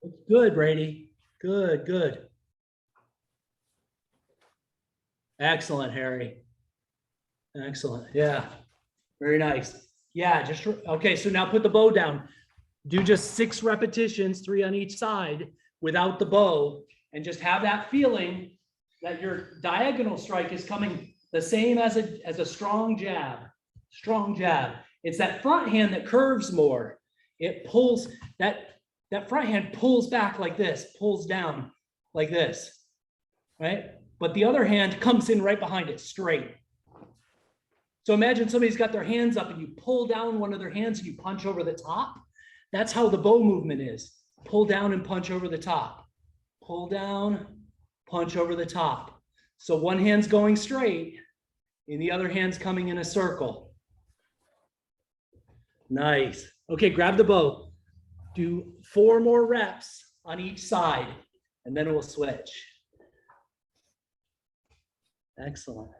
It's good, Brady. Good, good. Excellent, Harry. Excellent. Yeah. Very nice. Yeah, just okay. So now put the bow down. Do just 6 repetitions, 3 on each side without the bow, and just have that feeling that your diagonal strike is coming the same as a strong jab. Strong jab. It's that front hand that curves more. It pulls that front hand pulls back like this, pulls down like this, right? But the other hand comes in right behind it, straight. So imagine somebody's got their hands up and you pull down one of their hands and you punch over the top. That's how the bow movement is. Pull down and punch over the top. Pull down, punch over the top. So one hand's going straight and the other hand's coming in a circle. Nice. Okay, grab the bow. Do 4 more reps on each side, and then we'll switch. Excellent.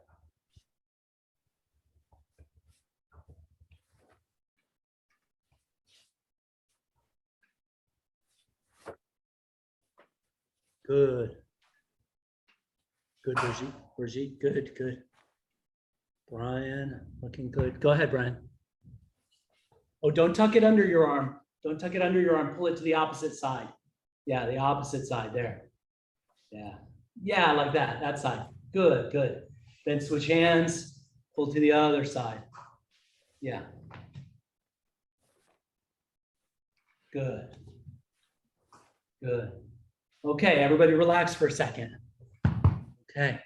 Good. Good, Brigitte. Good, good. Brian, looking good. Go ahead, Brian. Oh, don't tuck it under your arm. Don't tuck it under your arm. Pull it to the opposite side. Yeah, the opposite side there. Yeah. Yeah, like that. That side. Good, good. Then switch hands. Pull to the other side. Yeah. Good. Good. Okay, everybody relax for a second. Okay.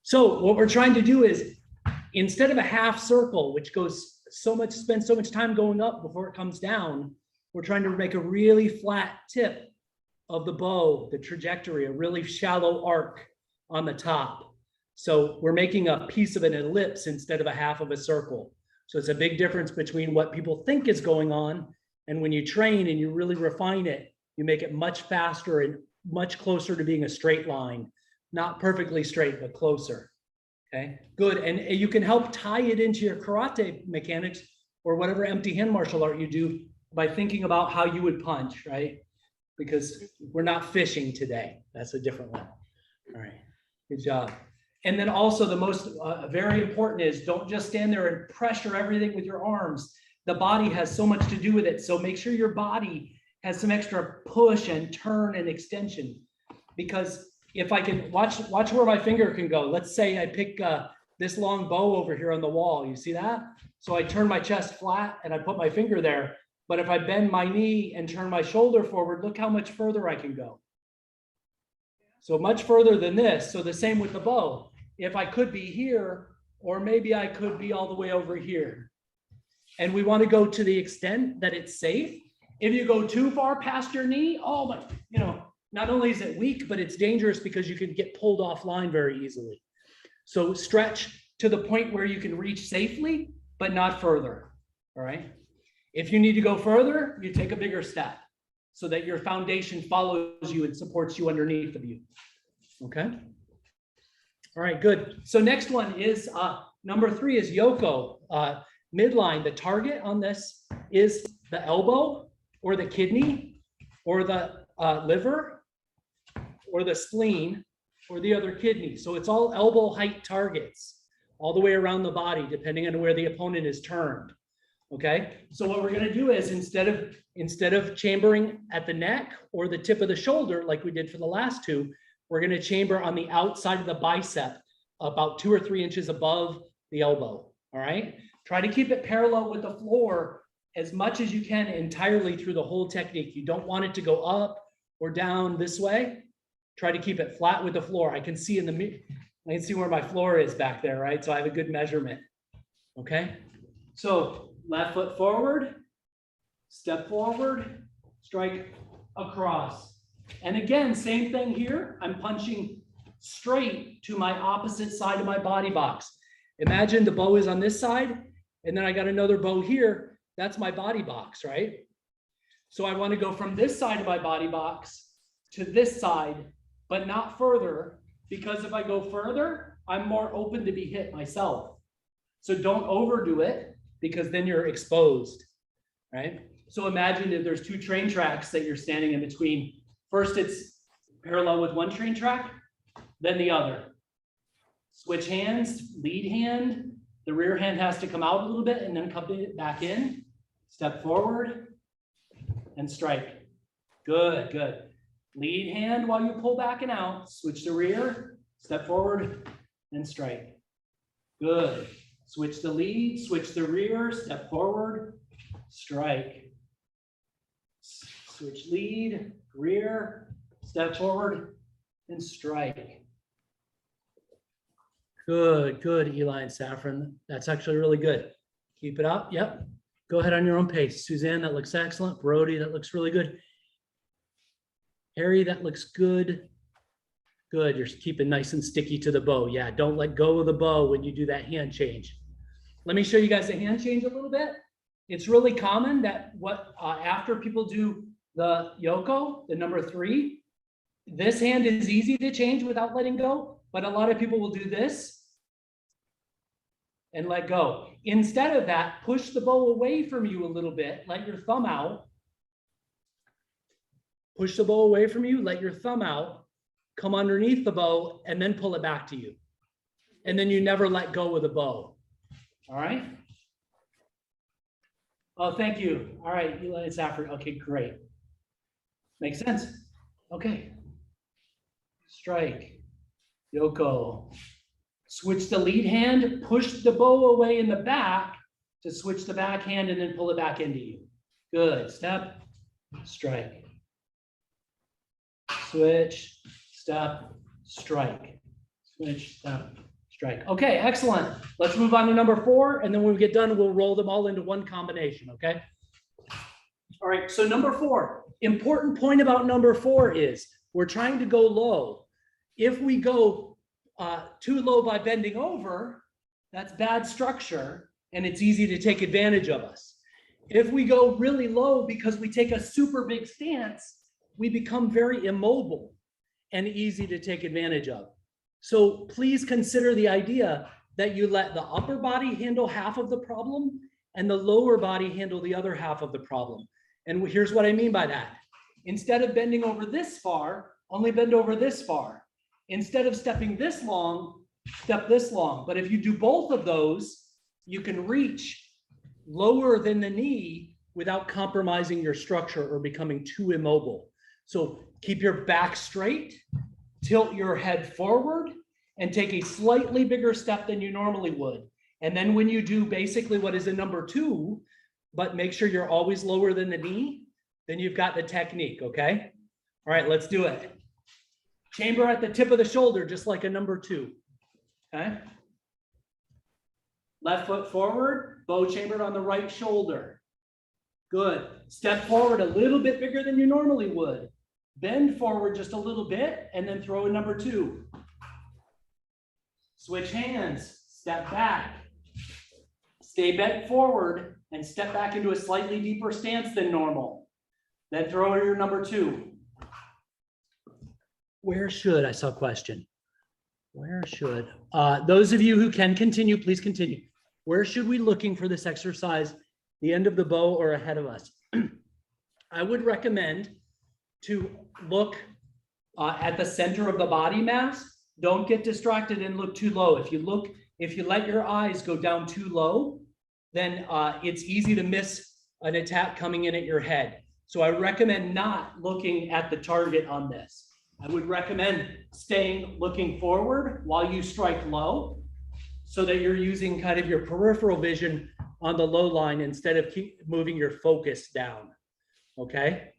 So what we're trying to do is, instead of a half circle, which goes spends so much time going up before it comes down, we're trying to make a really flat tip of the bow, the trajectory, a really shallow arc on the top. So we're making a piece of an ellipse instead of a half of a circle. So it's a big difference between what people think is going on, and when you train and you really refine it, you make it much faster and much closer to being a straight line. Not perfectly straight, but closer. Okay, good. And you can help tie it into your karate mechanics or whatever empty hand martial art you do by thinking about how you would punch, right? Because we're not fishing today. That's a different one. All right, good job. And then also the most very important is, don't just stand there and pressure everything with your arms. The body has so much to do with it. So make sure your body has some extra push and turn and extension. Because if I can watch where my finger can go. Let's say I pick this long bow over here on the wall. You see that? So I turn my chest flat and I put my finger there. But if I bend my knee and turn my shoulder forward, look how much further I can go. So much further than this. So the same with the bow. If I could be here, or maybe I could be all the way over here. And we want to go to the extent that it's safe. If you go too far past your knee, oh my, not only is it weak, but it's dangerous because you can get pulled offline very easily. So stretch to the point where you can reach safely, but not further. All right. If you need to go further, you take a bigger step so that your foundation follows you and supports you underneath of you. Okay. All right, good. So next one is number 3 is Yoko. Midline. The target on this is the elbow or the kidney or the liver or the spleen or the other kidney. So it's all elbow height targets all the way around the body, depending on where the opponent is turned. Okay. So what we're going to do is instead of chambering at the neck or the tip of the shoulder, like we did for the last 2, we're going to chamber on the outside of the bicep, about 2 or 3 inches above the elbow. All right. Try to keep it parallel with the floor as much as you can entirely through the whole technique. You don't want it to go up or down this way. Try to keep it flat with the floor. I can see where my floor is back there, right? So I have a good measurement. Okay. So left foot forward, step forward, strike across. And again, same thing here. I'm punching straight to my opposite side of my body box. Imagine the bow is on this side, and then I got another bow here. That's my body box, right? So I want to go from this side of my body box to this side, but not further, because if I go further, I'm more open to be hit myself. So don't overdo it, because then you're exposed, right? So imagine if there's 2 train tracks that you're standing in between. First, it's parallel with one train track, then the other. Switch hands, lead hand. The rear hand has to come out a little bit and then come back in. Step forward and strike. Good, good. Lead hand while you pull back and out. Switch the rear, step forward and strike. Good. Switch the lead, switch the rear, step forward, strike. Switch lead, rear, step forward and strike. Good, good, Eli and Saffron. That's actually really good. Keep it up. Yep. Go ahead on your own pace. Suzanne, that looks excellent. Brody, that looks really good. Harry, that looks good. Good. You're keeping nice and sticky to the bow. Yeah, don't let go of the bow when you do that hand change. Let me show you guys the hand change a little bit. It's really common that after people do the yoko, the number 3, this hand is easy to change without letting go, but a lot of people will do this and let go. Instead of that, push the bow away from you a little bit, let your thumb out. Push the bow away from you, let your thumb out, come underneath the bow, and then pull it back to you. And then you never let go of the bow. All right? Oh, thank you. All right, Eli and Saffron. Okay, great. Makes sense. Okay. Strike. Yoko. Switch the lead hand, push the bow away in the back to switch the back hand and then pull it back into you. Good. Step, strike. Switch, step, strike. Switch, step, strike. Okay, excellent. Let's move on to number 4, and then when we get done, we'll roll them all into one combination, okay? All right, so number 4. Important point about number 4 is we're trying to go low. If we go too low by bending over, that's bad structure, and it's easy to take advantage of us. If we go really low because we take a super big stance, we become very immobile and easy to take advantage of. So please consider the idea that you let the upper body handle half of the problem and the lower body handle the other half of the problem. And here's what I mean by that. Instead of bending over this far, only bend over this far. Instead of stepping this long, step this long. But if you do both of those, you can reach lower than the knee without compromising your structure or becoming too immobile. So keep your back straight, tilt your head forward, and take a slightly bigger step than you normally would. And then when you do basically what is a number 2, but make sure you're always lower than the knee, then you've got the technique, okay? All right, let's do it. Chamber at the tip of the shoulder, just like a number 2, okay? Left foot forward, bow chambered on the right shoulder. Good. Step forward a little bit bigger than you normally would. Bend forward just a little bit and then throw a number 2. Switch hands, step back. Stay bent forward and step back into a slightly deeper stance than normal. Then throw your number 2. Where should, I saw a question. Where should, those of you who can continue, please continue. Where should we looking for this exercise? The end of the bow or ahead of us? I would recommend to look at the center of the body mass. Don't get distracted and look too low. If you let your eyes go down too low, then it's easy to miss an attack coming in at your head. So I recommend not looking at the target on this. I would recommend looking forward while you strike low so that you're using kind of your peripheral vision on the low line instead of keep moving your focus down, okay?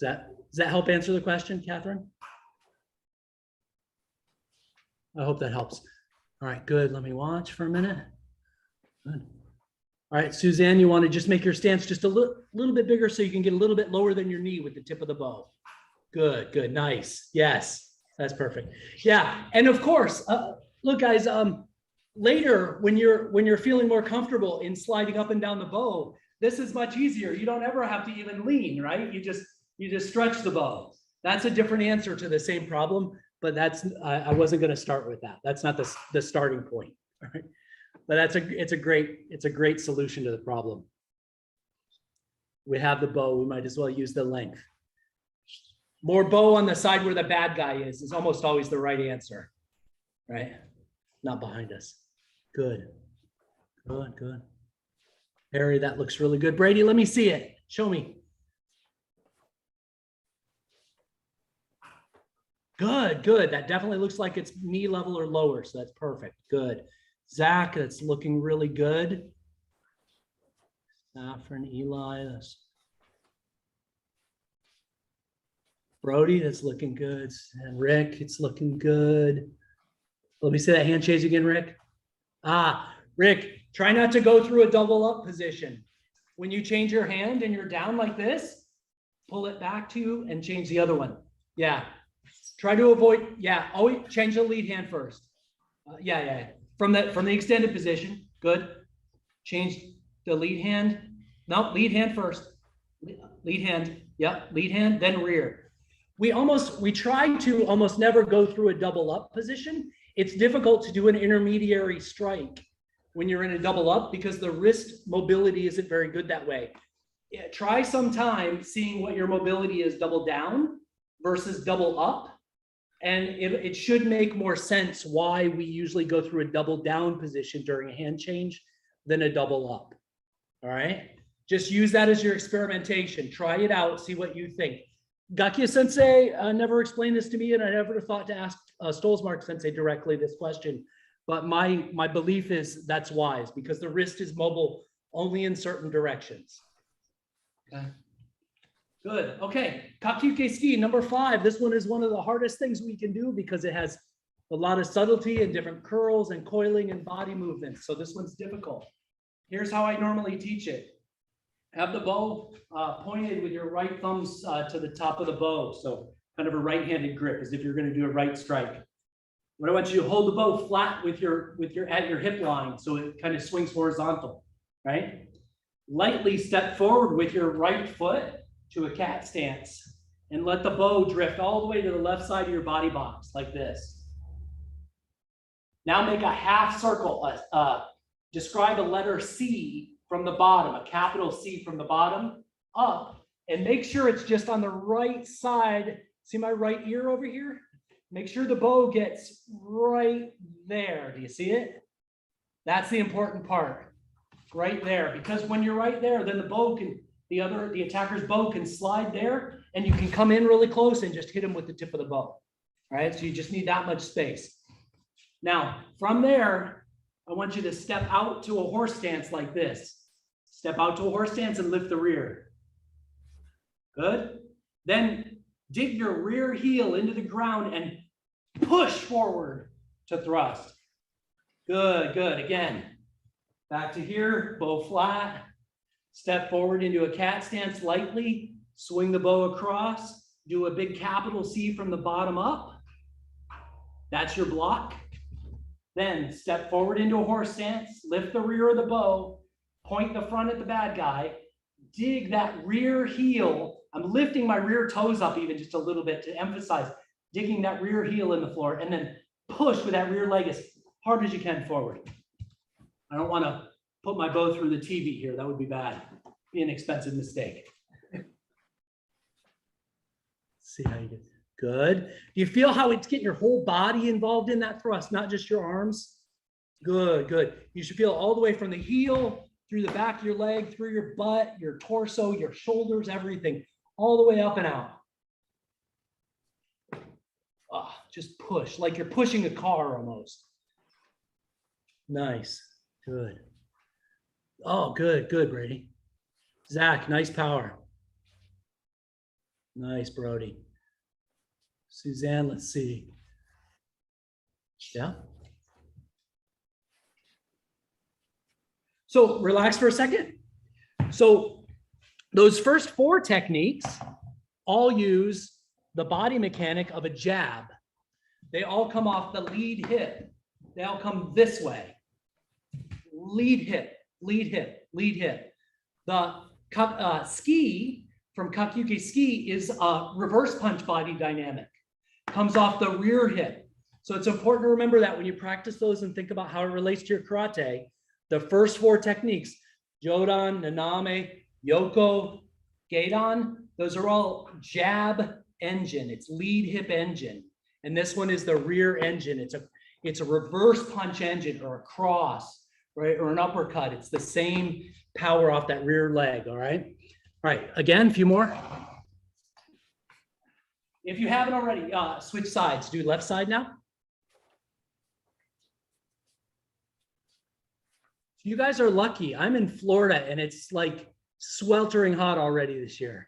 Does that help answer the question, Catherine? I hope that helps. All right, good. Let me watch for a minute. Good. All right, Suzanne, you want to just make your stance just a little bit bigger so you can get a little bit lower than your knee with the tip of the bow. Good, good, nice. Yes, that's perfect. Yeah, and of course, look, guys. Later, when you're feeling more comfortable in sliding up and down the bow, this is much easier. You don't ever have to even lean, right? You just stretch the bow. That's a different answer to the same problem, but I wasn't going to start with that. That's not the starting point. All right, but it's a great solution to the problem. We have the bow. We might as well use the length. More bow on the side where the bad guy is almost always the right answer, right? Not behind us. Good, good, good. Harry, that looks really good. Brady, let me see it. Show me. Good, good. That definitely looks like it's knee level or lower, so that's perfect. Good. Zach, that's looking really good. Saffron, Eli, that's Brody, that's looking good. And Rick, it's looking good. Let me say that hand change again, Rick. Rick, try not to go through a double up position. When you change your hand and you're down like this, pull it back to you and change the other one. Yeah. Try to avoid, always change the lead hand first. From the extended position, good. Change the lead hand. No, lead hand first. Lead hand, lead hand, then rear. We try to almost never go through a double up position. It's difficult to do an intermediary strike when you're in a double up because the wrist mobility isn't very good that way. Try sometime seeing what your mobility is double down versus double up. And it should make more sense why we usually go through a double down position during a hand change than a double up. All right. Just use that as your experimentation. Try it out. See what you think. Gakia Sensei never explained this to me, and I never thought to ask Stolzmark Sensei directly this question. But my belief is that's wise because the wrist is mobile only in certain directions. Okay. Good. Okay. Kakyuke ski number 5. This one is one of the hardest things we can do because it has a lot of subtlety and different curls and coiling and body movements. So this one's difficult. Here's how I normally teach it. Have the bow pointed with your right thumbs to the top of the bow. So kind of a right-handed grip as if you're going to do a right strike. What I want you to hold the bow flat with your at your hip line so it kind of swings horizontal, right? Lightly step forward with your right foot to a cat stance and let the bow drift all the way to the left side of your body box like this. Now make a half circle. Describe a letter C from the bottom, a capital C from the bottom up, and make sure it's just on the right side. See my right ear over here? Make sure the bow gets right there. Do you see it? That's the important part, right there. Because when you're right there, then the bow can, the attacker's bow can slide there, and you can come in really close and just hit him with the tip of the bow. All right, so you just need that much space. Now, from there, I want you to step out to a horse stance like this. Step out to a horse stance and lift the rear. Good. Then dig your rear heel into the ground and push forward to thrust. Good, good. Again, back to here, bow flat. Step forward into a cat stance lightly. Swing the bow across. Do a big capital C from the bottom up. That's your block. Then step forward into a horse stance. Lift the rear of the bow. Point the front at the bad guy, dig that rear heel. I'm lifting my rear toes up even just a little bit to emphasize digging that rear heel in the floor and then push with that rear leg as hard as you can forward. I don't want to put my bow through the TV here. That would be bad. Be an expensive mistake. See how you do. Good. Do you feel how it's getting your whole body involved in that thrust, not just your arms? Good, good. You should feel all the way from the heel through the back of your leg, through your butt, your torso, your shoulders, everything, all the way up and out. Just push, like you're pushing a car almost. Nice, good. Oh, good, good, Brady. Zach, nice power. Nice, Brody. Suzanne, let's see. Yeah. So relax for a second. So those first 4 techniques all use the body mechanic of a jab. They all come off the lead hip. They all come this way. Lead hip, lead hip, lead hip. The ski from Kakyuke ski is a reverse punch body dynamic. Comes off the rear hip. So it's important to remember that when you practice those and think about how it relates to your karate. The first 4 techniques, Jodan, Naname, Yoko, Geidan, those are all jab engine. It's lead hip engine. And this one is the rear engine. It's a reverse punch engine or a cross, right? Or an uppercut. It's the same power off that rear leg, all right? All right, again, a few more. If you haven't already, switch sides. Do left side now. You guys are lucky. I'm in Florida and it's like sweltering hot already this year.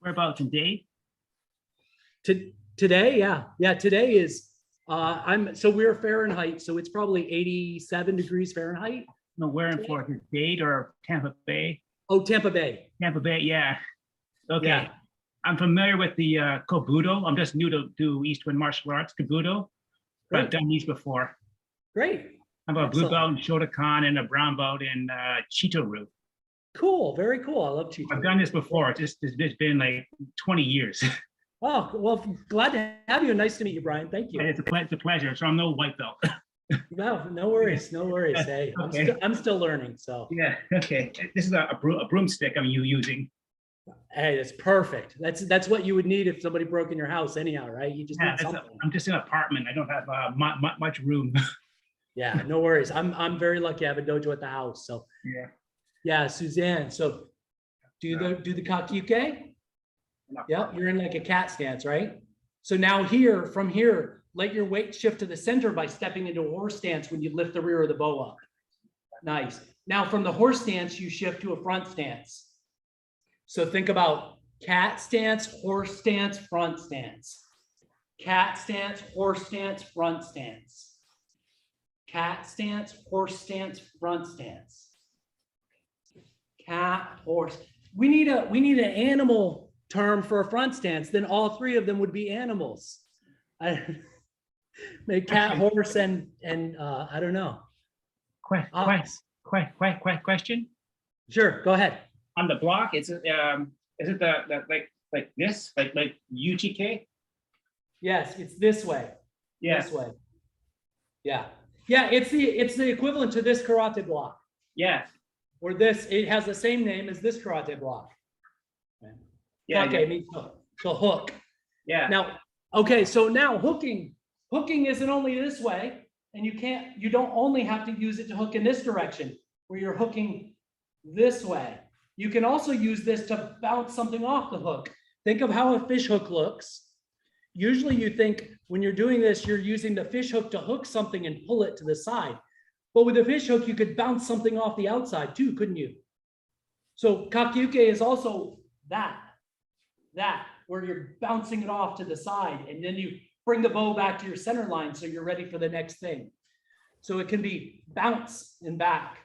Whereabouts in Dade? Today, yeah. Today is so we're Fahrenheit, so it's probably 87 degrees Fahrenheit. No, where in Florida? Dade or Tampa Bay? Oh, Tampa Bay. Tampa Bay, yeah. Okay. Yeah. I'm familiar with the Kobudo. I'm just new to Eastern martial arts, Kobudo. But I've done these before. Great. I'm a blue belt in Shotokan and a brown belt in Chito-Ryu. Cool, very cool. I love Chito. I've done this before. It's been like 20 years. Oh, well, glad to have you. Nice to meet you, Brian. Thank you. It's a pleasure. So I'm no white belt. No worries. Hey, Okay. I'm still learning. So Yeah. Okay. This is a broomstick I'm using. hey, that's perfect. That's what you would need if somebody broke in your house, anyhow, right? You just need something. I'm just in an apartment. I don't have much room. Yeah, no worries. I'm very lucky. I have a dojo at the house. So yeah, Suzanne. So do the kakyuke. Yep, you're in like a cat stance, right? So now from here, let your weight shift to the center by stepping into a horse stance when you lift the rear of the bow up. Nice. Now from the horse stance, you shift to a front stance. So think about cat stance, horse stance, front stance. Cat stance, horse stance, front stance. Cat stance, horse stance, front stance. Cat, horse. We need an animal term for a front stance. Then all three of them would be animals. Make cat, horse, and I don't know. Question. Sure, go ahead. On the block, is it the like this, like UGK? Yes, it's this way. Yeah. This way. Yeah. Yeah, it's the equivalent to this karate block. Yeah. Or this, it has the same name as this karate block. Yeah. Okay, means to hook. Yeah. Now, okay, so now hooking isn't only this way, and you don't only have to use it to hook in this direction where you're hooking this way. You can also use this to bounce something off the hook. Think of how a fish hook looks. Usually you think when you're doing this, you're using the fish hook to hook something and pull it to the side. But with a fish hook, you could bounce something off the outside too, couldn't you? So kakyuke is also that where you're bouncing it off to the side, and then you bring the bow back to your center line so you're ready for the next thing. So it can be bounce and back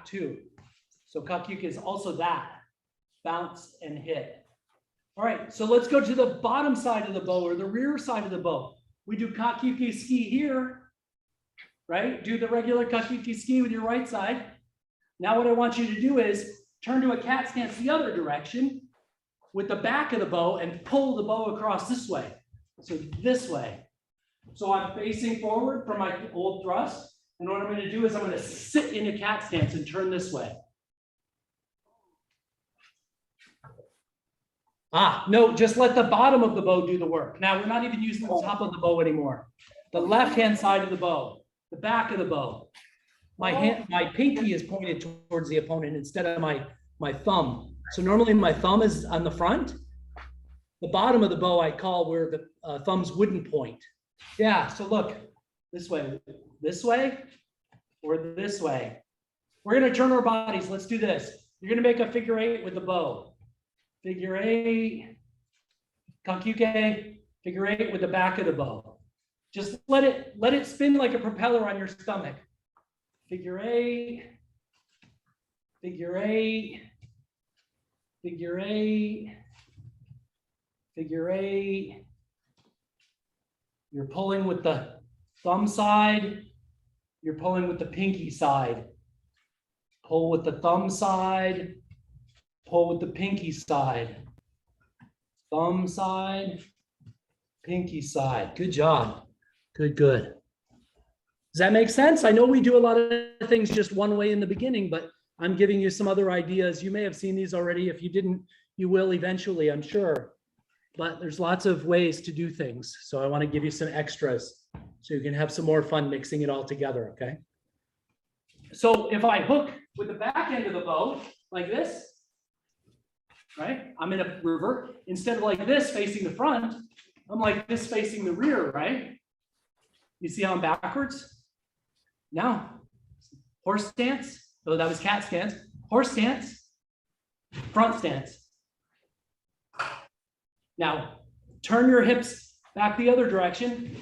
too. So kakyuke is also that, bounce and hit. All right, so let's go to the bottom side of the bow or the rear side of the bow. We do kakyuke ski here, right? Do the regular kakyuke ski with your right side. Now what I want you to do is turn to a cat stance the other direction with the back of the bow and pull the bow across this way. So this way. So I'm facing forward from my old thrust. And what I'm going to do is I'm going to sit in a cat stance and turn this way. No, just let the bottom of the bow do the work. Now we're not even using the top of the bow anymore. The left-hand side of the bow, the back of the bow. My pinky is pointed towards the opponent instead of my thumb. So normally my thumb is on the front. The bottom of the bow I call where the thumbs wouldn't point. Yeah, so look, this way, or this way. We're gonna turn our bodies, let's do this. You're gonna make a figure 8 with the bow. Figure 8, kakyuke, figure 8 with the back of the bow. Just let it spin like a propeller on your stomach. Figure 8, figure 8, figure 8, figure 8. You're pulling with the thumb side. You're pulling with the pinky side. Pull with the thumb side. Pull with the pinky side. Thumb side. Pinky side. Good job. Good. Does that make sense? I know we do a lot of things just one way in the beginning, but I'm giving you some other ideas. You may have seen these already. If you didn't, you will eventually, I'm sure. But there's lots of ways to do things. So I want to give you some extras so you can have some more fun mixing it all together, okay? So if I hook with the back end of the bow like this, right? I'm in a revert. Instead of like this facing the front, I'm like this facing the rear, right? You see how I'm backwards? Now, horse stance. Oh, that was cat stance. Horse stance, front stance. Now, turn your hips back the other direction.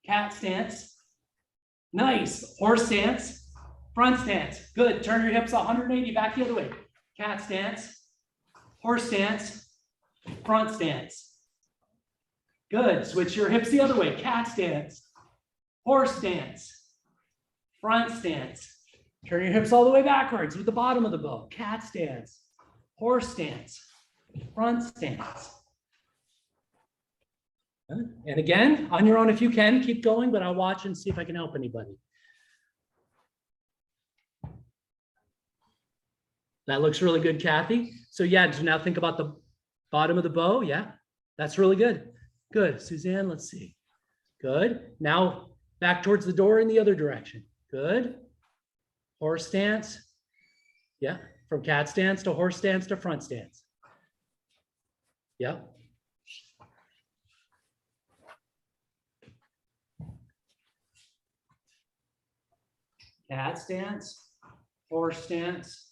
Cat stance. Nice. Horse stance, front stance. Good. Turn your hips 180 back the other way. Cat stance, horse stance, front stance. Good. Switch your hips the other way. Cat stance, horse stance, front stance. Turn your hips all the way backwards with the bottom of the bow. Cat stance, horse stance, front stance. And again, on your own, if you can, keep going, but I'll watch and see if I can help anybody. That looks really good, Kathy. So yeah, so now think about the bottom of the bow. Yeah, that's really good. Good. Suzanne, let's see. Good. Now back towards the door in the other direction. Good. Horse stance. Yeah, from cat stance to horse stance to front stance. Yeah. Cat stance, horse stance,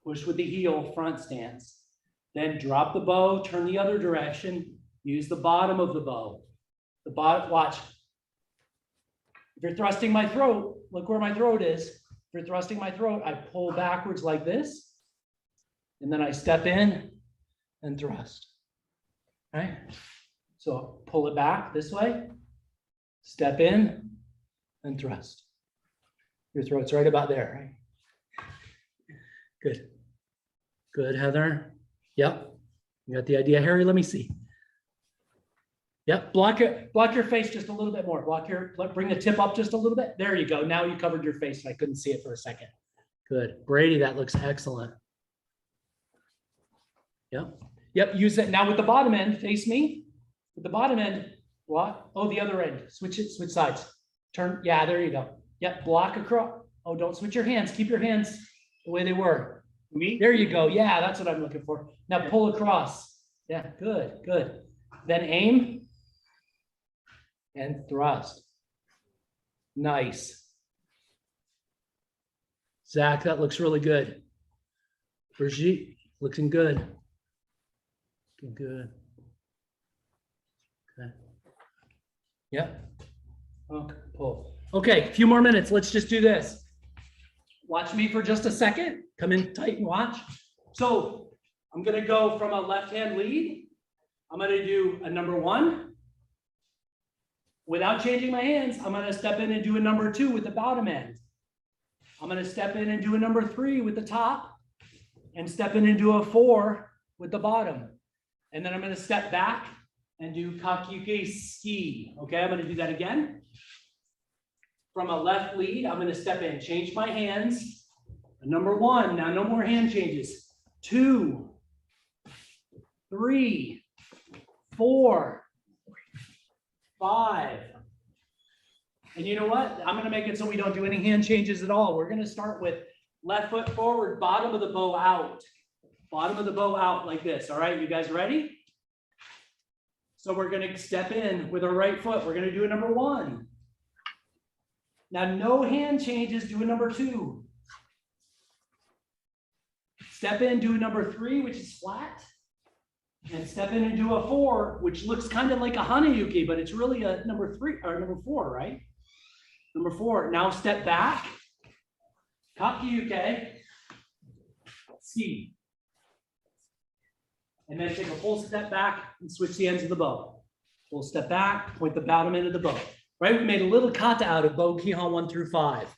push with the heel, front stance. Then drop the bow, turn the other direction, use the bottom of the bow. The bottom, watch. If you're thrusting my throat, look where my throat is. If you're thrusting my throat, I pull backwards like this, and then I step in and thrust. Right? So pull it back this way, step in and thrust. Your throat's right about there, right? Good. Good, Heather. Yep. You got the idea, Harry? Let me see. Yep. Block your face just a little bit more. Bring the tip up just a little bit. There you go. Now you covered your face. I couldn't see it for a second. Good. Brady, that looks excellent. Yep. Yep. Use it now with the bottom end. Face me. With the bottom end. What? Oh, the other end. Switch it. Switch sides. Turn. Yeah, there you go. Yep, block across. Oh, don't switch your hands. Keep your hands the way they were. Me? There you go. Yeah, that's what I'm looking for. Now pull across. Yeah, good, good. Then aim and thrust. Nice. Zach, that looks really good. Brigitte, looking good. Looking good. Okay. Yep. Okay, pull. Okay, a few more minutes. Let's just do this. Watch me for just a second. Come in tight and watch. So I'm going to go from a left-hand lead. I'm going to do a number 1. Without changing my hands, I'm going to step in and do a number 2 with the bottom end. I'm going to step in and do a number 3 with the top, and step in and do a 4 with the bottom. And then I'm going to step back and do kakyuke ski. Okay, I'm going to do that again. From a left lead, I'm going to step in, change my hands. Number 1, now no more hand changes. 2, 3, 4, 5. And you know what? I'm going to make it so we don't do any hand changes at all. We're going to start with left foot forward, bottom of the bow out. Bottom of the bow out like this. All right, you guys ready? So we're going to step in with our right foot. We're going to do a number 1. Now, no hand changes, do a number 2. Step in, do a number 3, which is flat. And step in and do a 4, which looks kind of like a hanayuki, but it's really a number 3 or number 4, right? Number 4. Now step back. Kakyuke. Ski. And then take a full step back and switch the ends of the bow. Full step back, point the bottom end of the bow. Right, we made a little kata out of bow Kihon 1 through 5.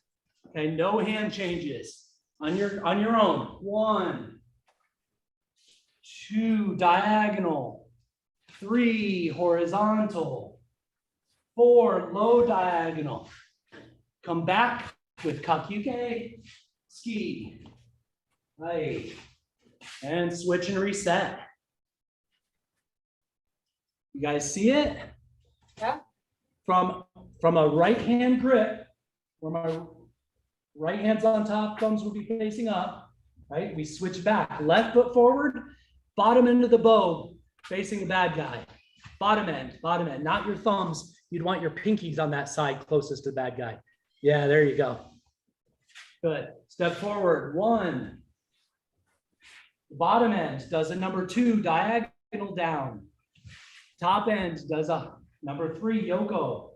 Okay, no hand changes. On your own. 1, 2, diagonal. 3, horizontal. 4, low diagonal. Come back with kakyuke, ski. Right. And switch and reset. You guys see it? Yeah. From a right hand grip, where my right hand's on top, thumbs will be facing up, right? We switch back, left foot forward, bottom end of the bow facing the bad guy. Bottom end, not your thumbs. You'd want your pinkies on that side closest to the bad guy. Yeah, there you go. Good. Step forward, 1. Bottom end does a number 2 diagonal down. Top end does a number 3 yoko.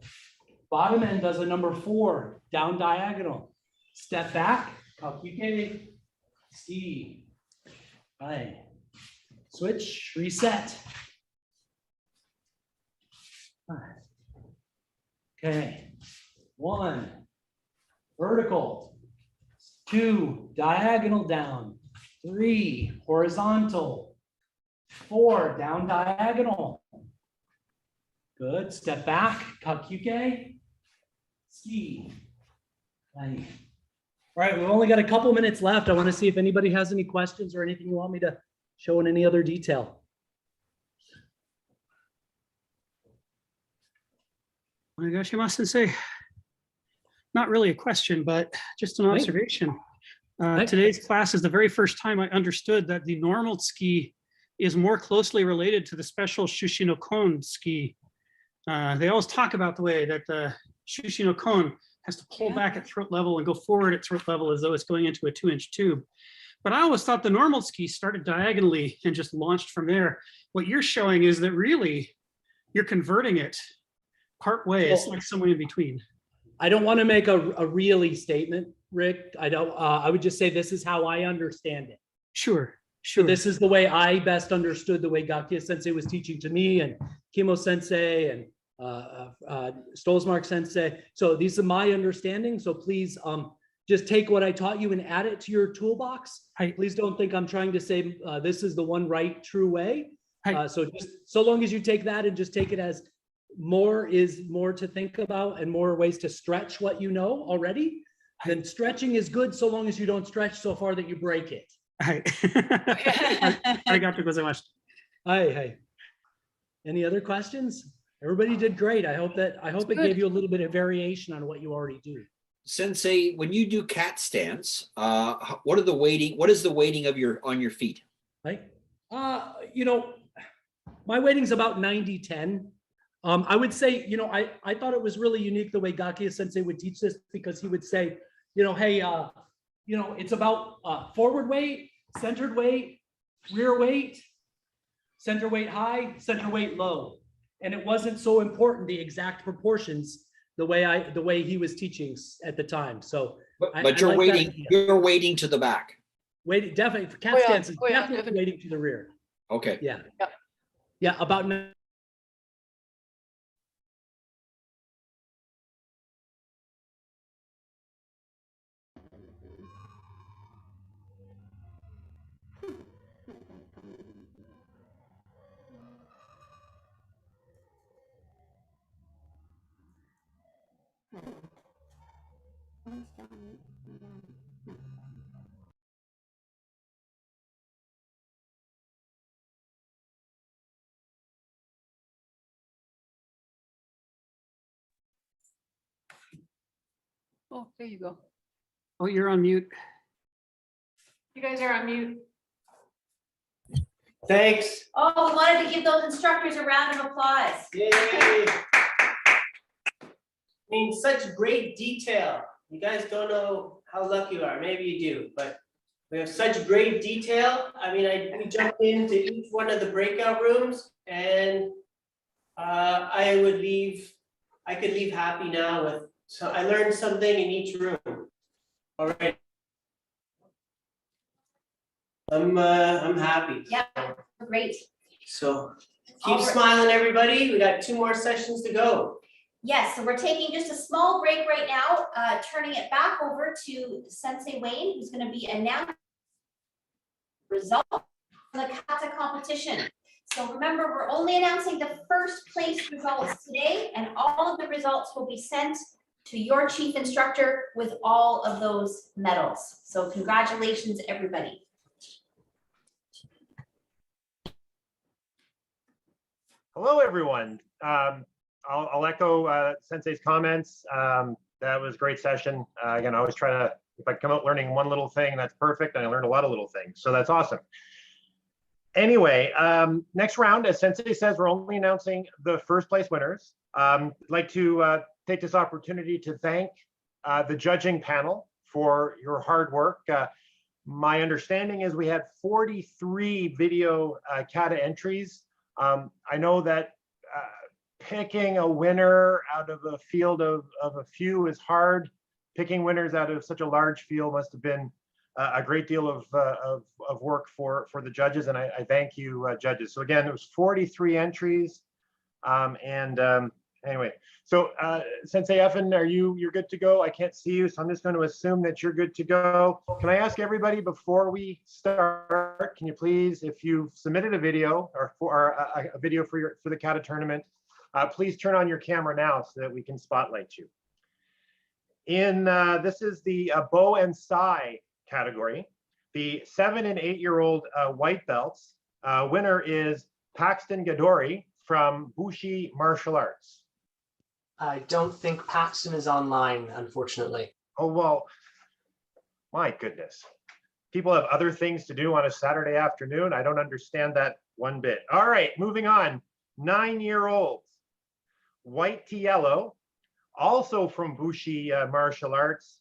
Bottom end does a number 4 down diagonal. Step back, kakuke, ski. Right. Switch, reset. Okay. 1 vertical, 2 diagonal down, 3 horizontal, 4 down diagonal. Good. Step back, kakuke, ski. Right. All right, we've only got a couple minutes left. I want to see if anybody has any questions or anything you want me to show in any other detail. Nagashima Sensei, not really a question, but just an Right. observation. Right. Today's class is the very first time I understood that the normal ski is more closely related to the special Shushi no Kon ski. They always talk about the way that the Shushi no Kon has to pull back at throat level and go forward at throat level as though it's going into a 2-inch tube. But I always thought the normal ski started diagonally and just launched from there. What you're showing is that really you're converting it part way. It's like somewhere in between. I don't want to make a really statement, Rick. I don't. I would just say this is how I understand it. Sure, So sure. this is the way I best understood the way Gakia Sensei was teaching to me, and Kimo Sensei, and Stolzmark Sensei. So these are my understanding. So please just take what I taught you and add it to your toolbox. Please don't think I'm trying to say this is the one right, true way. So just so long as you take that and just take it as more is more to think about and more ways to stretch what you know already, then stretching is good so long as you don't stretch so far that you break it. Arigatou gozaimasu. Hey. Any other questions? Everybody did great. I hope it gave you a little bit of variation on what you already do. Sensei, when you do cat stance, what is the weighting of on your feet? Right? My weighting's about 90-10. I would say, I thought it was really unique the way Gakia Sensei would teach this, because he would say, hey, it's about forward weight, centered weight, rear weight, center weight high, center weight low. And it wasn't so important, the exact proportions, the way he was teaching at the time. So, But you're weighting to the back. Wait, definitely for cat stance is definitely weighting to the rear. Okay. Yeah. Yeah, about Oh, there you go. Oh, you're on mute. You guys are on mute. Thanks. Oh, we wanted to give those instructors a round of applause. Yay. I mean, such great detail. You guys don't know how lucky you are. Maybe you do, but we have such great detail. I mean, we jumped into each one of the breakout rooms, and I could leave happy now with. So I learned something in each room. All right. I'm happy. Yeah, great. So keep All right. smiling, everybody. We got 2 more sessions to go. Yes, so we're taking just a small break right now, turning it back over to Sensei Wayne, who's going to be announcing results of the kata competition. So remember, we're only announcing the first place results today, and all of the results will be sent to your chief instructor with all of those medals. So congratulations, everybody. Hello, everyone. I'll echo Sensei's comments. That was a great session. Again, I always try to, if I come out learning one little thing, that's perfect. And I learned a lot of little things. So that's awesome. Anyway, next round, as Sensei says, we're only announcing the first place winners. I'd like to take this opportunity to thank the judging panel for your hard work. My understanding is we had 43 video kata entries. I know that picking a winner out of a field of a few is hard. Picking winners out of such a large field must have been a great deal of work for the judges, and I thank you, judges. So again, it was 43 entries, anyway. So Sensei Effen, you're good to go? I can't see you, so I'm just going to assume that you're good to go. Can I ask everybody before we start, can you please, if you've submitted a video or a video for the kata tournament, please turn on your camera now so that we can spotlight you. This is the bow and sai category. The 7 and 8 year old white belts. Winner is Paxton Gadori from Bushi Martial Arts. I don't think Paxton is online, unfortunately. Oh, well, my goodness. People have other things to do on a Saturday afternoon. I don't understand that one bit. All right, moving on. 9-year-olds, white to yellow, also from Bushi Martial Arts,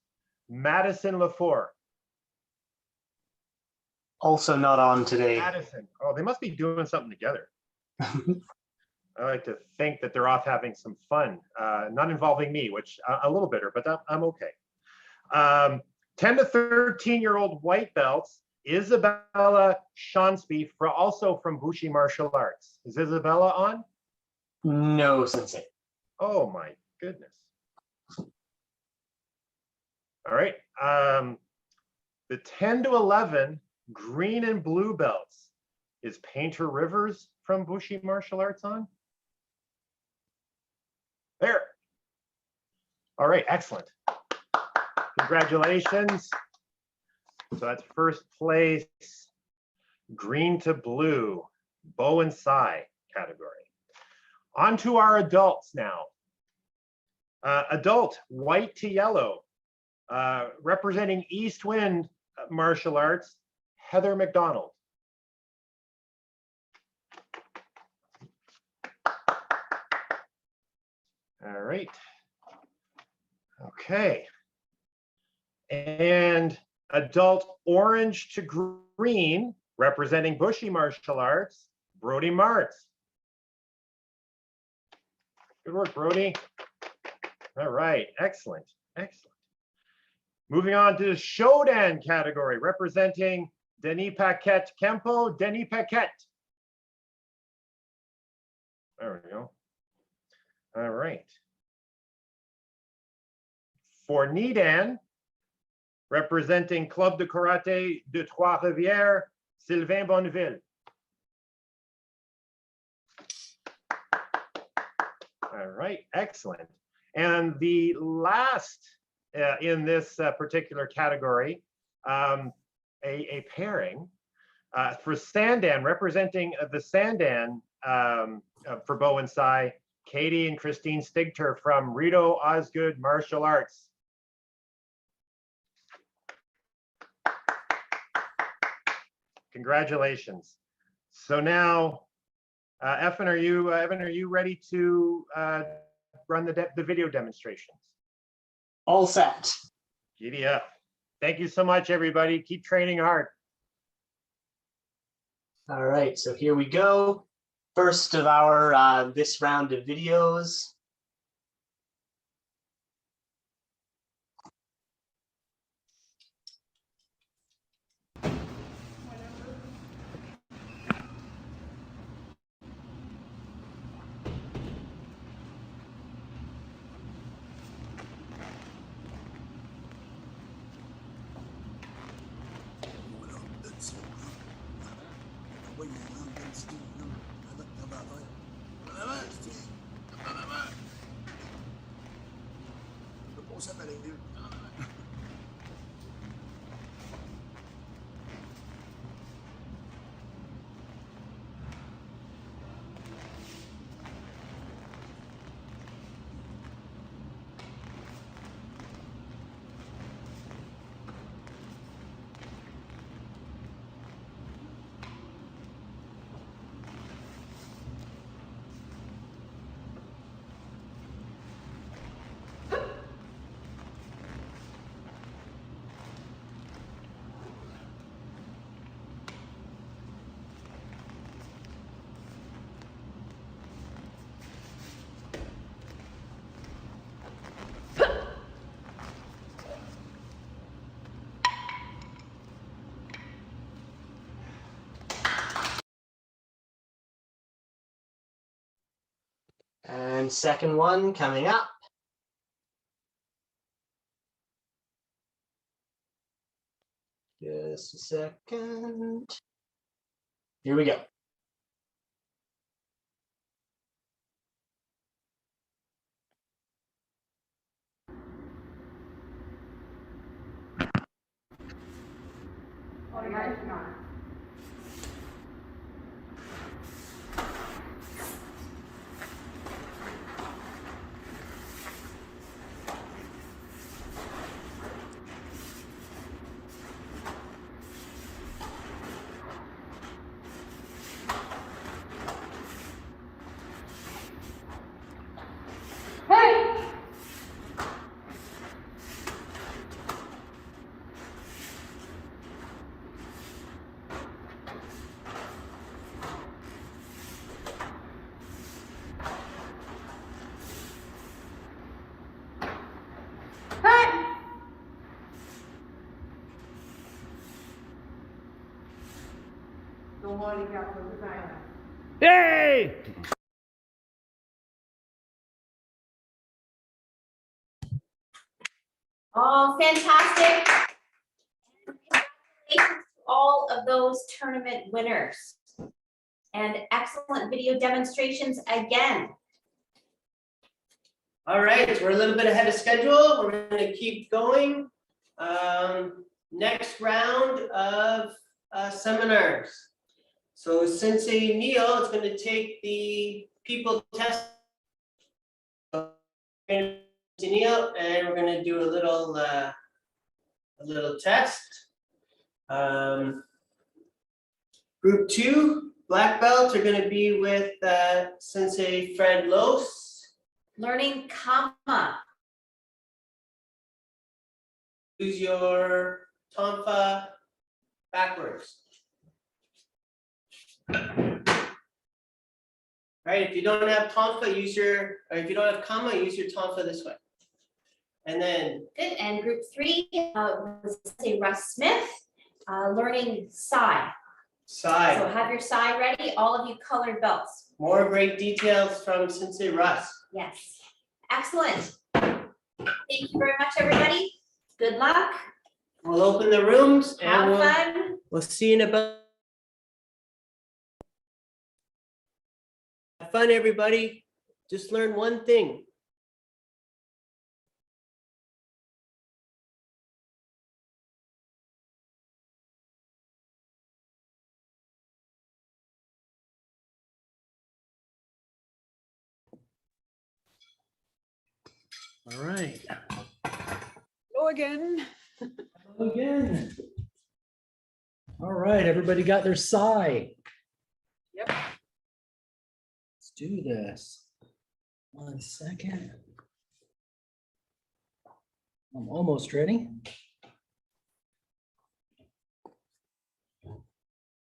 Madison Lafore. Also not on today. Madison. Oh, they must be doing something together. I like to think that they're off having some fun, not involving me, which a little bitter, but I'm okay. 10 to 13-year-old white belts, Isabella Shonsby, also from Bushi Martial Arts. Is Isabella on? No, Sensei. Oh my goodness. All right. The 10 to 11 green and blue belts, is Painter Rivers from Bushi Martial Arts on? There. All right, excellent. Congratulations. So that's first place, green to blue, bow and sai category. On to our adults now. Adult, white to yellow, representing East Wind Martial Arts, Heather McDonald. All right. Okay. And adult orange to green, representing Bushi Martial Arts, Brody Martz. Good work, Brody. All right, excellent, excellent. Moving on to the Shodan category, representing Denis Paquette Kempo, Denis Paquette. There we go. All right. For Nidan, representing Club de Karate de Trois-Rivières, Sylvain Bonneville. All right, excellent. And the last in this particular category, a pairing for Sandan, representing the Sandan for bow and sai, Katie and Christine Stigter from Rito Osgood Martial Arts. Congratulations. So now, Evan, are you ready to run the video demonstrations? All set. Giddy up. Thank you so much, everybody. Keep training hard. All right, so here we go. First of our this round of videos. second one coming up. Just a second. Here we go. Hey! Oh, fantastic. Congratulations to all of those tournament winners. And excellent video demonstrations again. All right, we're a little bit ahead of schedule. We're gonna keep going. Next round of seminars. So Sensei Neil is gonna take the people test. Neil, and we're gonna do a little test. Group 2, black belts are gonna be with Sensei Fred Los. Learning Kama. Use your tonfa backwards. All right, if you don't have tonfa, or if you don't have kama, use your tonfa this way. And then, Good, and group 3 was Sensei Russ Smith, learning Sai. So Sai. have your Sai ready, all of you colored belts. More great details from Sensei Russ. Yes, excellent. Thank you very much, everybody. Good luck, We'll open the rooms have and fun. we'll see you in about. Have fun, everybody. Just learn one thing. All right. Go again. Hello again. All right, everybody got their Sai. Yep. Let's do this. 1 second. I'm almost ready.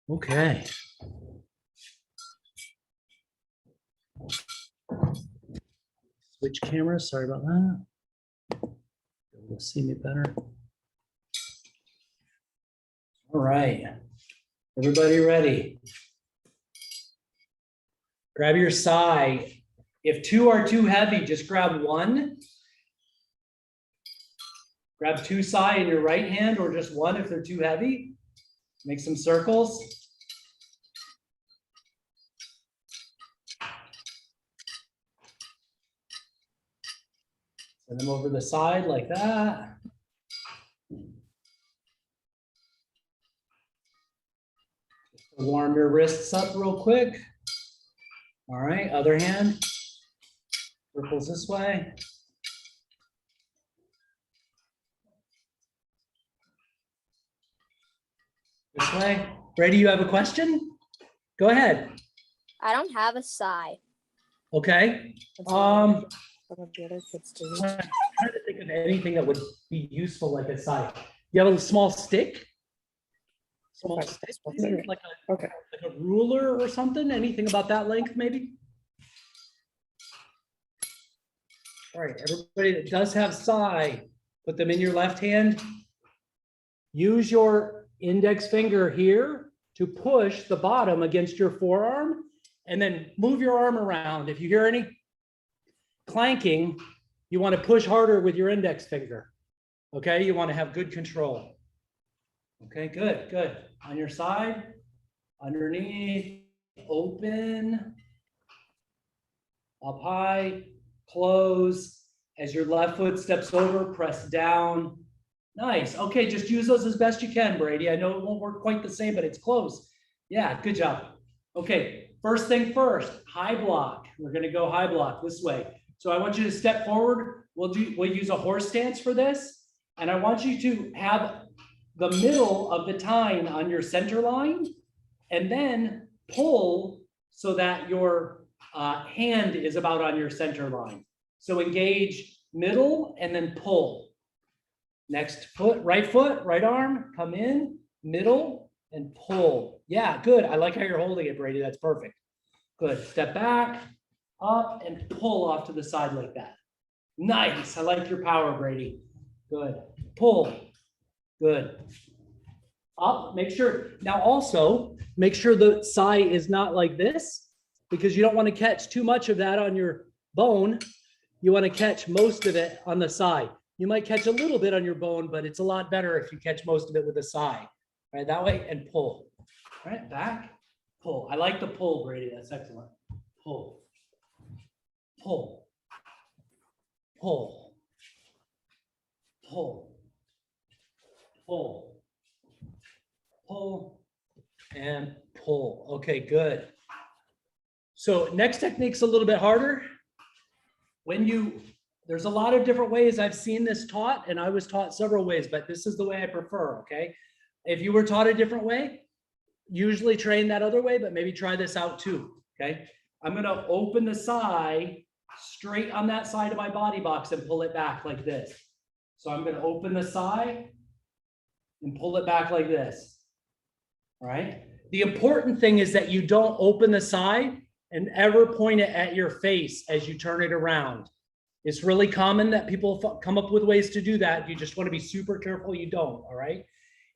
Okay. Switch cameras, sorry about that. You'll see me better. All right, everybody ready? Grab your Sai. If 2 are too heavy, just grab 1. Grab 2 Sai in your right hand or just 1 if they're too heavy. Make some circles. Send them over the side like that. Just to warm your wrists up real quick. All right, other hand. Circles this way. This way. Brady, you have a question? Go ahead. I don't have a Sai. Okay. Some of the other kids do. I'm trying to think of anything that would be useful like a Sai. You have a small stick? Small Okay, stick, that's it. like Okay. a ruler or something? Anything about that length, maybe? All right, everybody that does have Sai, put them in your left hand. Use your index finger here to push the bottom against your forearm, and then move your arm around. If you hear any clanking, you want to push harder with your index finger. Okay, you want to have good control. Okay, good, good. On your side, underneath, open, up high, close. As your left foot steps over, press down. Nice. Okay, just use those as best you can, Brady. I know it won't work quite the same, but it's close. Yeah, good job. Okay, first thing first, high block. We're gonna go high block this way. So I want you to step forward. We'll use a horse stance for this. And I want you to have the middle of the tine on your center line and then pull so that your hand is about on your center line. So engage middle and then pull. Next foot, right arm, come in, middle and pull. Yeah, good. I like how you're holding it, Brady. That's perfect. Good. Step back, up and pull off to the side like that. Nice. I like your power, Brady. Good. Pull. Good. Up, make sure. Now also, make sure the sai is not like this because you don't want to catch too much of that on your bone. You want to catch most of it on the side. You might catch a little bit on your bone, but it's a lot better if you catch most of it with a sai. Right, that way and pull. All right, back, pull. I like the pull, Brady. That's excellent. Pull. Pull. Pull. Pull. Pull. Pull and pull. Okay, good. So next technique's a little bit harder. There's a lot of different ways I've seen this taught, and I was taught several ways, but this is the way I prefer, okay? If you were taught a different way, usually train that other way, but maybe try this out too, okay? I'm gonna open the sai straight on that side of my body box and pull it back like this. So I'm gonna open the sai and pull it back like this, all right? The important thing is that you don't open the sai and ever point it at your face as you turn it around. It's really common that people come up with ways to do that. You just want to be super careful you don't, all right?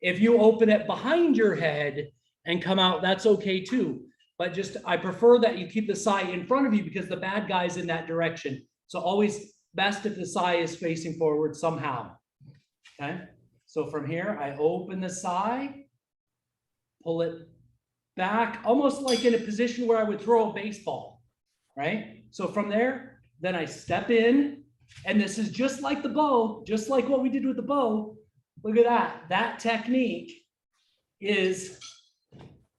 If you open it behind your head and come out, that's okay too. But just, I prefer that you keep the sai in front of you because the bad guy's in that direction. So always best if the sai is facing forward somehow, okay? So from here, I open the sai, pull it back, almost like in a position where I would throw a baseball, right? So from there, then I step in, and this is just like the bow, just like what we did with the bow. Look at that. That technique is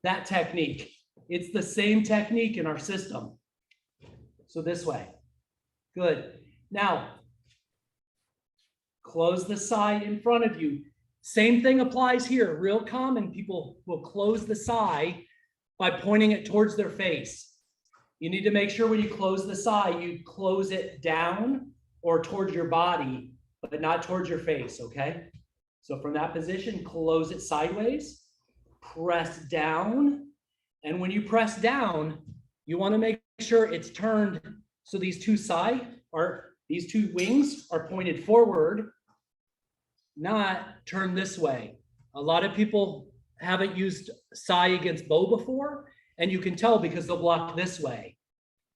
that technique. It's the same technique in our system. So this way. Good. Now, close the sai in front of you. Same thing applies here. Real common, people will close the sai by pointing it towards their face. You need to make sure when you close the sai, you close it down or towards your body, but not towards your face, okay? So from that position, close it sideways, press down. And when you press down, you want to make sure it's turned so these two wings are pointed forward, not turned this way. A lot of people haven't used sai against bow before, and you can tell because they'll block this way.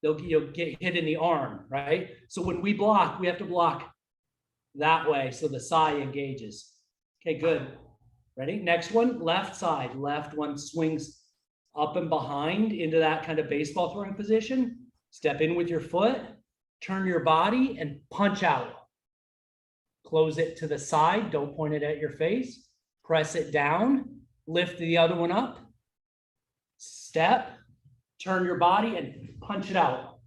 You'll get hit in the arm, right? So when we block, we have to block that way so the sai engages. Okay, good. Ready? Next one, left side. Left one swings up and behind into that kind of baseball throwing position. Step in with your foot, turn your body and punch out. Close it to the side. Don't point it at your face. Press it down. Lift the other one up. Step, turn your body and punch it out.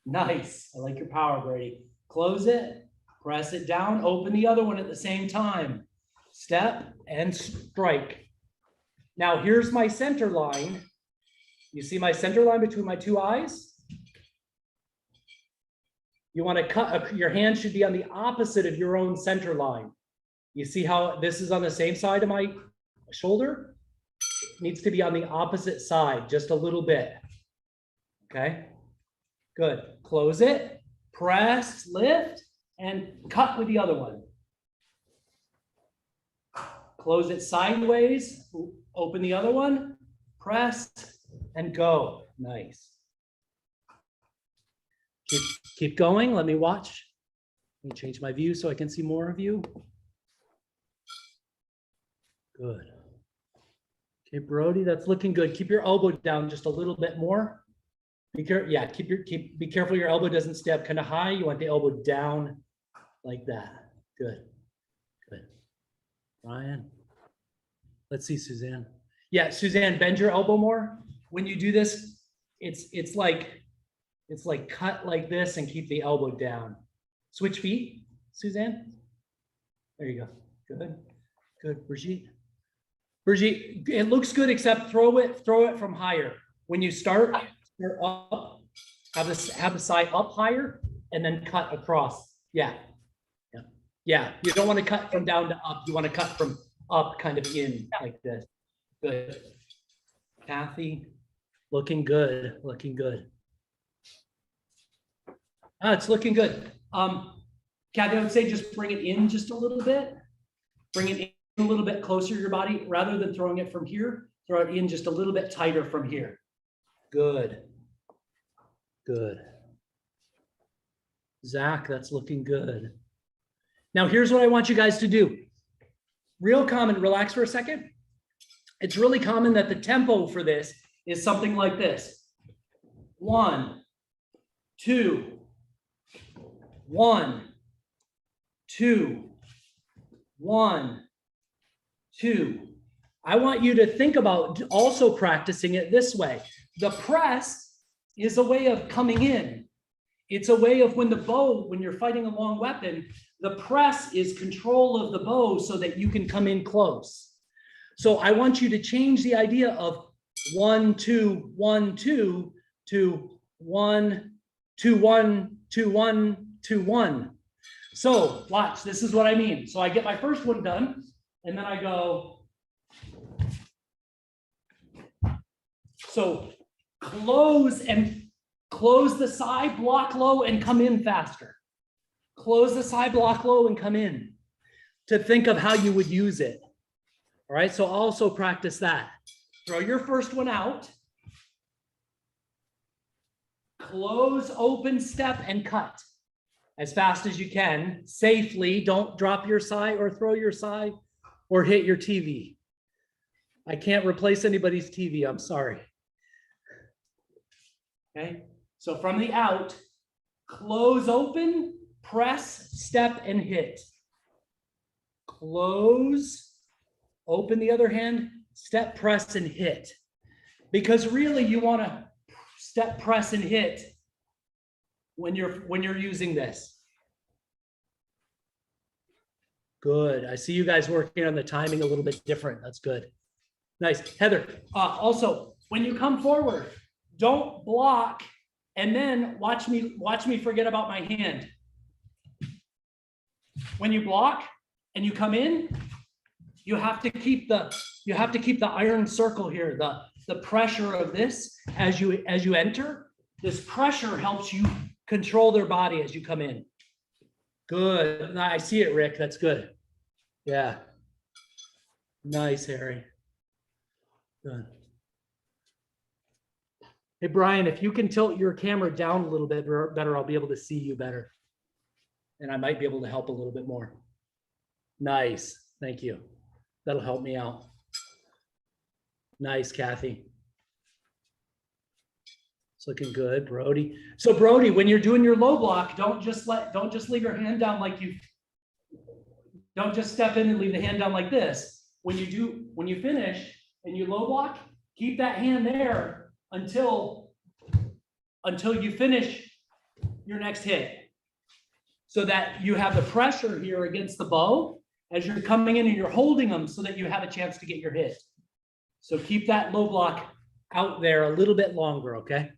Nice. I like your power, Brady. Close it, press it down, open the other one at the same time. Step and strike. Now here's my center line. You see my center line between my two eyes? You want to cut, your hand should be on the opposite of your own center line. You see how this is on the same side of my shoulder? It needs to be on the opposite side, just a little bit. Okay, good. Close it, press, lift, and cut with the other one. Close it sideways, open the other one, press, and go. Nice. Keep going. Let me watch. Let me change my view so I can see more of you. Good. Okay, Brody, that's looking good. Keep your elbow down just a little bit more. Be careful. Yeah, be careful your elbow doesn't stay up kind of high. You want the elbow down like that. Good. Good. Ryan. Let's see, Suzanne. Yeah, Suzanne, bend your elbow more. When you do this, it's like cut like this and keep the elbow down. Switch feet, Suzanne. There you go. Good. Good. Brigitte, it looks good, except throw it from higher. When you start up, have the side up higher and then cut across. Yeah. Yeah. Yeah. You don't want to cut from down to up. You want to cut from up kind of in like this. Good. Kathy, looking good. Looking good. It's looking good. Kathy, I would say just bring it in just a little bit. Bring it in a little bit closer to your body rather than throwing it from here. Throw it in just a little bit tighter from here. Good. Good. Zach, that's looking good. Now, here's what I want you guys to do. Real common, relax for a second. It's really common that the tempo for this is something like this. 1, 2, 1, 2, 1, 2. I want you to think about also practicing it this way. The press is a way of coming in. It's a way of when you're fighting a long weapon, the press is control of the bow so that you can come in close. So I want you to change the idea of 1, 2, 1, 2 to 1, 2, 1, 2, 1, 2, 1. So watch, this is what I mean. So I get my first one done, and then I go. So close the side, block low, and come in faster. Close the side, block low, and come in. To think of how you would use it. All right, so also practice that. Throw your first one out. Close, open, step, and cut as fast as you can, safely. Don't drop your sai or throw your sai or hit your TV. I can't replace anybody's TV, I'm sorry. Okay, so from the out, close, open, press, step, and hit. Close, open the other hand, step, press, and hit. Because really you want to step, press, and hit when you're using this. Good. I see you guys working on the timing a little bit different. That's good. Nice. Heather, also, when you come forward, don't block and then watch me forget about my hand. When you block and you come in, you have to keep the iron circle here, the pressure of this as you enter. This pressure helps you control their body as you come in. Good. I see it, Rick. That's good. Yeah. Nice, Harry. Good. Hey, Brian, if you can tilt your camera down a little bit better, I'll be able to see you better. And I might be able to help a little bit more. Nice. Thank you. That'll help me out. Nice, Kathy. It's looking good, Brody. So Brody, when you're doing your low block, don't just leave your hand down like you, don't just step in and leave the hand down like this. When you finish and you low block, keep that hand there until you finish your next hit. So that you have the pressure here against the bow as you're coming in and you're holding them so that you have a chance to get your hit. So keep that low block out there a little bit longer, okay?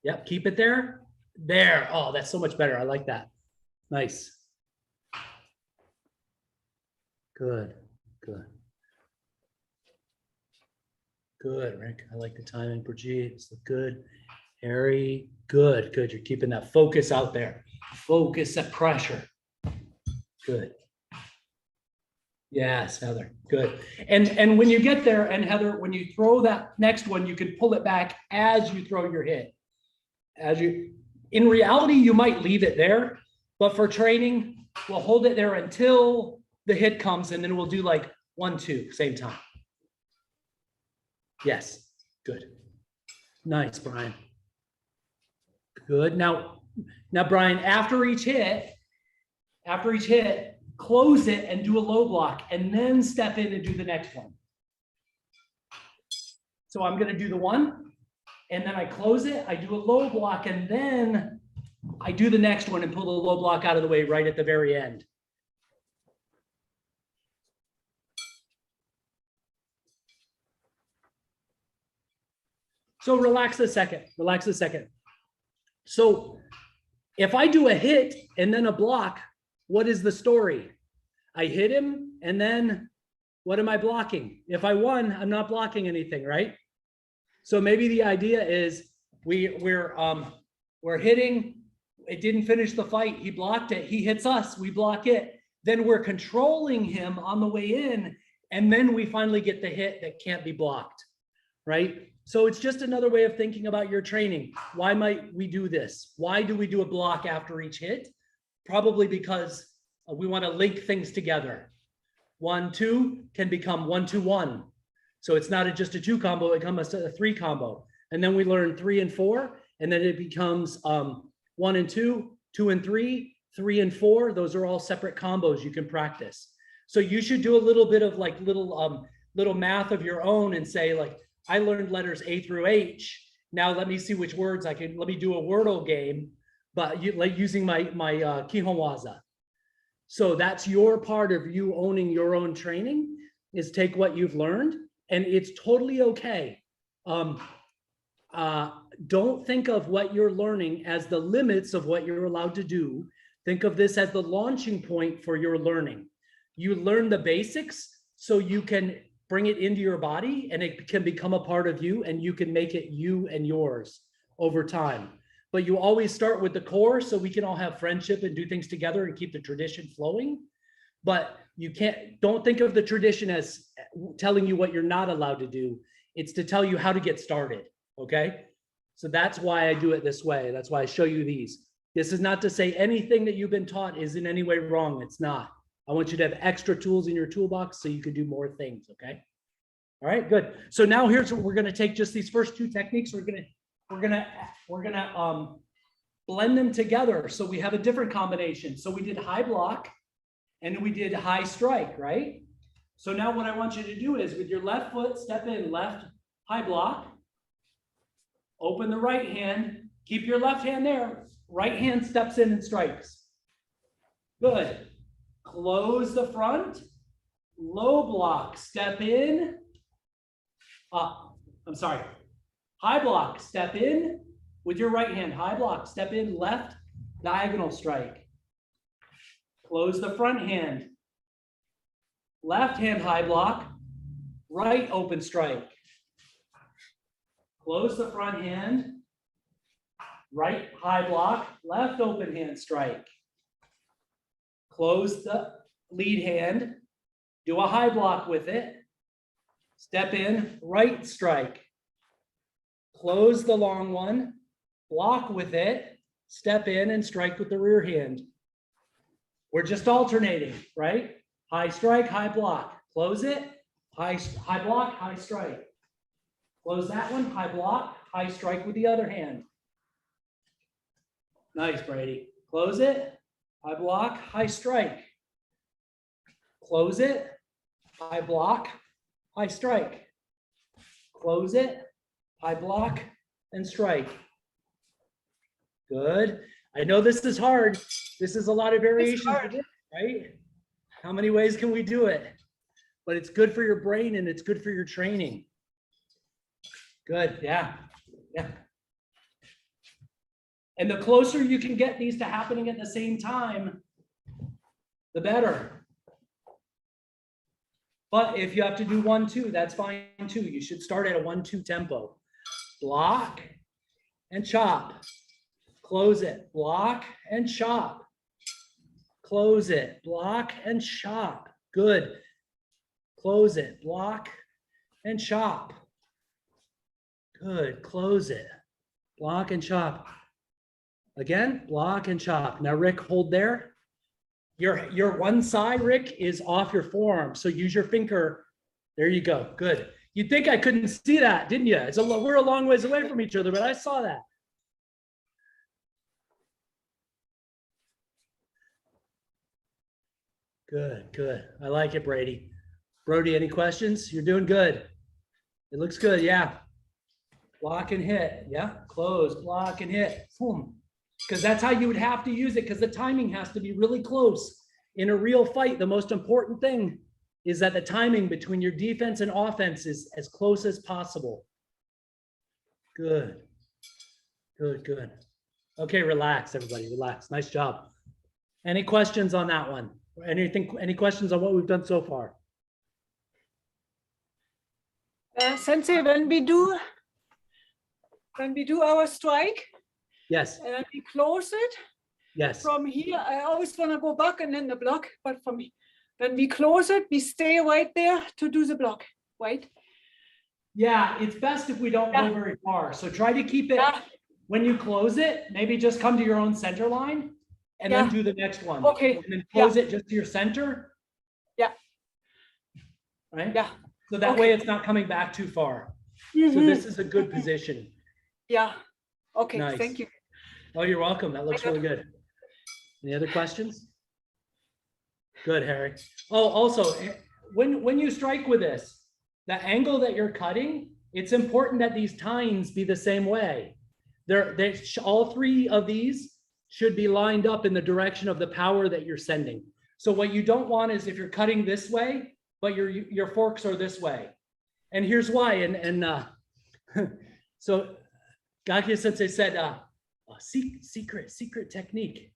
Yep, keep it there. There. Oh, that's so much better. I like that. Nice. Good, good. Good, Rick. I like the timing. Brigitte, it's good. Harry, good, good. You're keeping that focus out there. Focus, that pressure. Good. Yes, Heather, good. And when you get there, and Heather, when you throw that next one, you can pull it back as you throw your hit. In reality, you might leave it there, but for training, we'll hold it there until the hit comes, and then we'll do like 1, 2, same time. Yes, good. Nice, Brian. Good. Now, Brian, after each hit, close it and do a low block, and then step in and do the next one. So I'm going to do the one, and then I close it, I do a low block, and then I do the next one and pull the low block out of the way right at the very end. So relax a second, relax a second. So if I do a hit and then a block, what is the story? I hit him, and then what am I blocking? If I won, I'm not blocking anything, right? So maybe the idea is we're hitting, it didn't finish the fight, he blocked it, he hits us, we block it. Then we're controlling him on the way in, and then we finally get the hit that can't be blocked, right? So it's just another way of thinking about your training. Why might we do this? Why do we do a block after each hit? Probably because we want to link things together. 1, 2 can become 1, 2, 1. So it's not just a 2 combo, it becomes a 3 combo. And then we learn 3 and 4, and then it becomes 1 and 2, 2 and 3, 3 and 4. Those are all separate combos you can practice. So you should do a little bit of like little math of your own and say like, I learned letters A through H. Now let me see which words let me do a Wordle game, but using my Kihon Waza. So that's your part of you owning your own training, is take what you've learned, and it's totally okay. Don't think of what you're learning as the limits of what you're allowed to do. Think of this as the launching point for your learning. You learn the basics so you can bring it into your body, and it can become a part of you, and you can make it you and yours over time. But you always start with the core so we can all have friendship and do things together and keep the tradition flowing. But don't think of the tradition as telling you what you're not allowed to do. It's to tell you how to get started, okay? So that's why I do it this way. That's why I show you these. This is not to say anything that you've been taught is in any way wrong. It's not. I want you to have extra tools in your toolbox so you can do more things, okay? All right, good. So now here's what we're gonna take, just these first 2 techniques. We're gonna blend them together so we have a different combination. So we did high block and we did high strike, right? So now what I want you to do is with your left foot, step in, left high block, open the right hand, keep your left hand there, right hand steps in and strikes. Good. Close the front, low block, step in. I'm sorry. High block, step in with your right hand. High block, step in, left, diagonal strike. Close the front hand. Left hand high block, right open strike. Close the front hand. Right high block, left open hand strike. Close the lead hand, do a high block with it, step in, right strike. Close the long one, block with it, step in and strike with the rear hand. We're just alternating, right? High strike, high block, close it, high block, high strike. Close that one, high block, high strike with the other hand. Nice, Brady. Close it. High block, high strike. Close it, high block, high strike. Close it, high block, and strike. Good. I know this is hard. This is a lot of variations, right? How many ways can we do it? But it's good for your brain and it's good for your training. Good, yeah. And the closer you can get these to happening at the same time, the better. But if you have to do 1, 2, that's fine too. You should start at a 1, 2 tempo. Block and chop. Close it. Block and chop. Close it. Block and chop. Good. Close it, block and chop. Good, close it, block and chop. Again, block and chop. Now, Rick, hold there. Your one side, Rick, is off your forearm. So use your finger. There you go. Good. You'd think I couldn't see that, didn't you? We're a long ways away from each other, but I saw that. Good, good. I like it, Brady. Brody, any questions? You're doing good. It looks good. Yeah. Block and hit. Yeah. Close, block and hit. Boom. Because that's how you would have to use it, because the timing has to be really close. In a real fight, the most important thing is that the timing between your defense and offense is as close as possible. Good. Good, good. Okay, relax, everybody. Relax. Nice job. Any questions on that one? Any questions on what we've done so far? Sensei, when we do our strike, Yes, and then we close it yes. from here, I always want to go back and then the block, but when we close it, we stay right there to do the block, right? Yeah, it's best if we don't go very far. So try to keep it, when you close it, maybe just come to your own center line and then do the next one. Okay. And then close it just to your center. Yeah. Right? Yeah. So that way it's not coming back too far. So this is a good position. Yeah. Okay, Nice. thank you. Oh, you're welcome. That looks really good. Any other questions? Good, Harry. Oh, also, when you strike with this, the angle that you're cutting, it's important that these tines be the same way. All three of these should be lined up in the direction of the power that you're sending. So what you don't want is if you're cutting this way, but your forks are this way. And here's why. So Gakia Sensei said, secret technique.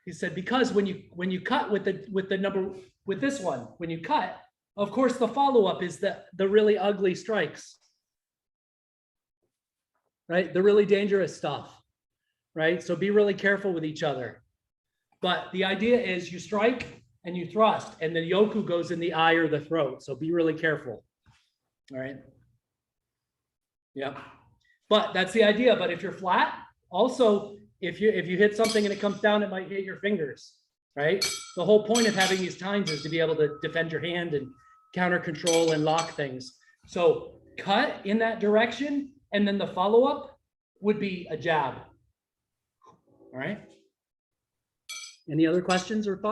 He said, because when you cut with this one, when you cut, of course, the follow-up is the really ugly strikes, right? The really dangerous stuff, right? So be really careful with each other. But the idea is you strike and you thrust, and the yoku goes in the eye or the throat. So be really careful. All right. Yeah. But that's the idea. But if you're flat, also, if you hit something and it comes down, it might hit your fingers, right? The whole point of having these tines is to be able to defend your hand and counter control and lock things. So cut in that direction, and then the follow-up would be a jab. All right. Any other questions or thoughts?